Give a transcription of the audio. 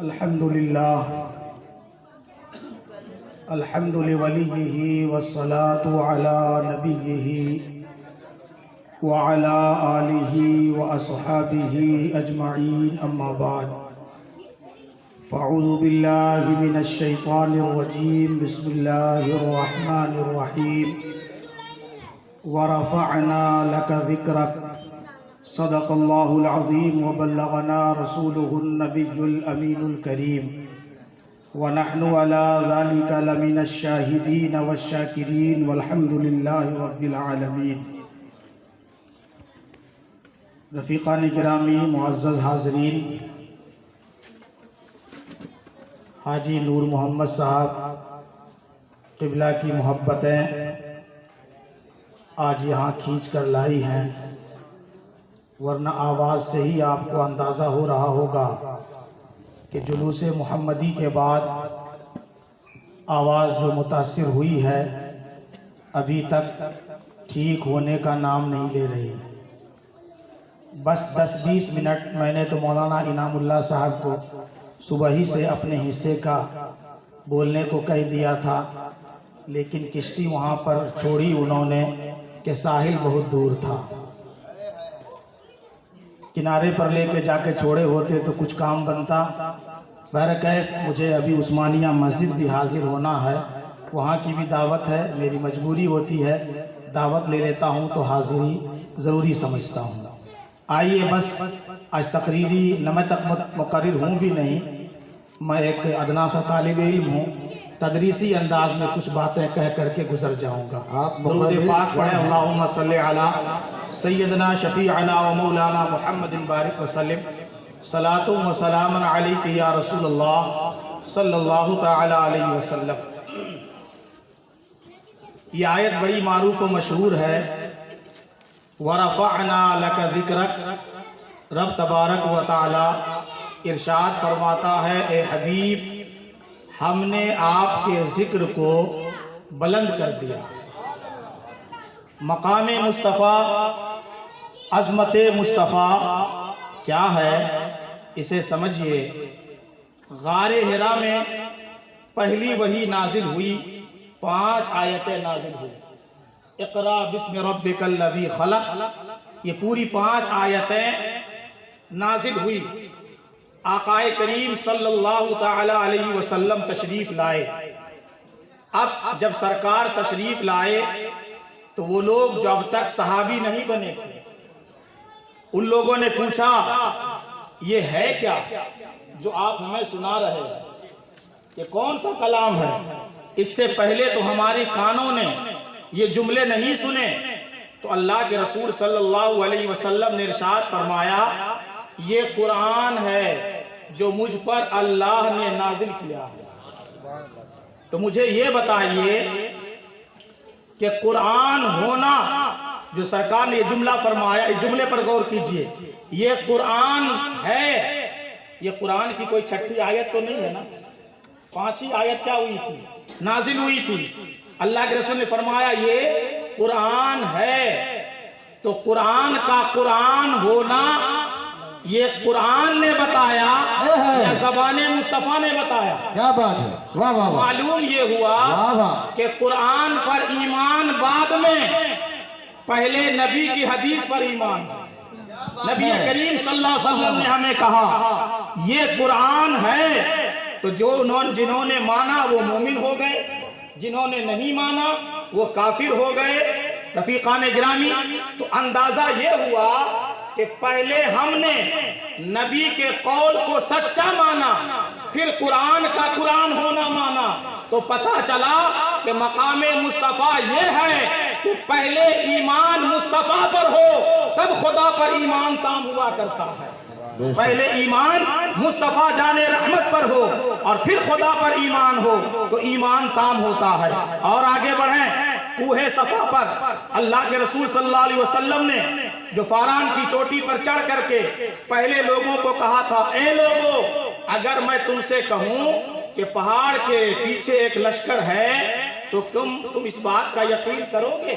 الحمد للہ الحمد لولیہ والصلاة علی نبیہ وعلی آلہ واصحابہ اجمعین اما بعد فاعوذ باللہ من الشیطان الرجیم بسم اللہ الرحمن الرحیم ورفعنا لك ذکرک صدق اللہ العظیم وبلغنا رسوله النبی الامین الکریم ونحن على ذلك لمن الشاہدین والشاکرین والحمد للہ رب العالمین۔ رفیقان گرامی، معزز حاضرین، حاجی نور محمد صاحب قبلہ کی محبتیں آج یہاں کھینچ کر لائی ہیں، ورنہ آواز سے ہی آپ کو اندازہ ہو رہا ہوگا کہ جلوس محمدی کے بعد آواز جو متاثر ہوئی ہے ابھی تک ٹھیک ہونے کا نام نہیں لے رہی۔ بس 10-20 منٹ میں نے تو مولانا انعام اللہ صاحب کو صبح ہی سے اپنے حصے کا بولنے کو کہہ دیا تھا، لیکن کشتی وہاں پر چھوڑی انہوں نے کہ ساحل بہت دور تھا، کنارے پر لے کے جا کے چھوڑے ہوتے تو کچھ کام بنتا۔ بہرکیف مجھے ابھی عثمانیہ مسجد بھی حاضر ہونا ہے، وہاں کی بھی دعوت ہے، میری مجبوری ہوتی ہے، دعوت لے لیتا ہوں تو حاضری ضروری سمجھتا ہوں۔ آئیے، بس آج تقریری نہ میں تک مقرر ہوں بھی نہیں، میں ایک ادنا سا طالب علم ہوں، تدریسی انداز میں کچھ باتیں کہہ کر کے گزر جاؤں گا۔ درود پاک پڑھیں، اللہم صلی علی سیدنا شفیعنا و مولانا محمد بارک وسلم، صلاۃ و سلام علیک یا رسول اللہ صلی اللہ تعالی علیہ وسلم۔ یہ آیت بڑی معروف و مشہور ہے، وَرَفَعْنَا لَكَ ذِكْرَكَ۔ رب تبارک و تعالی ارشاد فرماتا ہے، اے حبیب ہم نے آپ کے ذکر کو بلند کر دیا۔ مقام مصطفیٰ، عظمت مصطفیٰ کیا ہے اسے سمجھیے۔ غار حرا میں پہلی وحی نازل ہوئی، 5 آیتیں نازل ہوئی۔ اقرا بسم ربک الذی خلق، یہ پوری 5 آیتیں نازل ہوئی۔ آقا کریم صلی اللہ تعالی علیہ وسلم تشریف لائے۔ اب جب سرکار تشریف لائے تو وہ لوگ جو اب تک صحابی نہیں بنے تھے، ان لوگوں نے پوچھا یہ ہے کیا جو آپ ہمیں سنا رہے ہیں؟ یہ کون سا کلام ہے؟ اس سے پہلے تو ہماری کانوں نے یہ جملے نہیں سنے۔ تو اللہ کے رسول صلی اللہ علیہ وسلم نے ارشاد فرمایا، یہ قرآن ہے جو مجھ پر اللہ نے نازل کیا ہے۔ تو مجھے یہ بتائیے کہ قرآن ہونا، جو سرکار نے یہ جملہ فرمایا، اس جملے پر غور کیجئے، یہ قرآن ہے، یہ قرآن کی کوئی 6ٹھی آیت تو نہیں ہے نا؟ 5 ہی آیت کیا ہوئی تھی؟ نازل ہوئی تھی۔ اللہ کے رسول نے فرمایا یہ قرآن ہے، تو قرآن کا قرآن ہونا یہ قرآن نے بتایا یا زبان مصطفیٰ نے بتایا؟ کیا بات ہے، واہ واہ۔ معلوم یہ ہوا کہ قرآن پر ایمان بعد میں، پہلے نبی کی حدیث پر ایمان۔ نبی کریم صلی اللہ علیہ وسلم نے ہمیں کہا یہ قرآن ہے، تو جنہوں نے مانا وہ مومن ہو گئے، جنہوں نے نہیں مانا وہ کافر ہو گئے۔ رفیقان گرامی، تو اندازہ یہ ہوا کہ پہلے ہم نے نبی کے قول کو سچا مانا، پھر قرآن کا قرآن ہونا مانا، تو پتہ چلا کہ مقام مصطفیٰ یہ ہے کہ پہلے ایمان مصطفیٰ پر ہو تب خدا پر ایمان تام ہوا کرتا ہے۔ پہلے ایمان مصطفیٰ جان رحمت پر ہو اور پھر خدا پر ایمان ہو تو ایمان تام ہوتا ہے۔ اور آگے بڑھیں، کوہ صفا پر اللہ کے رسول صلی اللہ علیہ وسلم نے جو فاران کی چوٹی پر چڑھ کر کے پہلے لوگوں کو کہا تھا، اے لوگوں اگر میں تم سے کہوں کہ پہاڑ کے پیچھے ایک لشکر ہے تو تم اس بات کا یقین کرو گے؟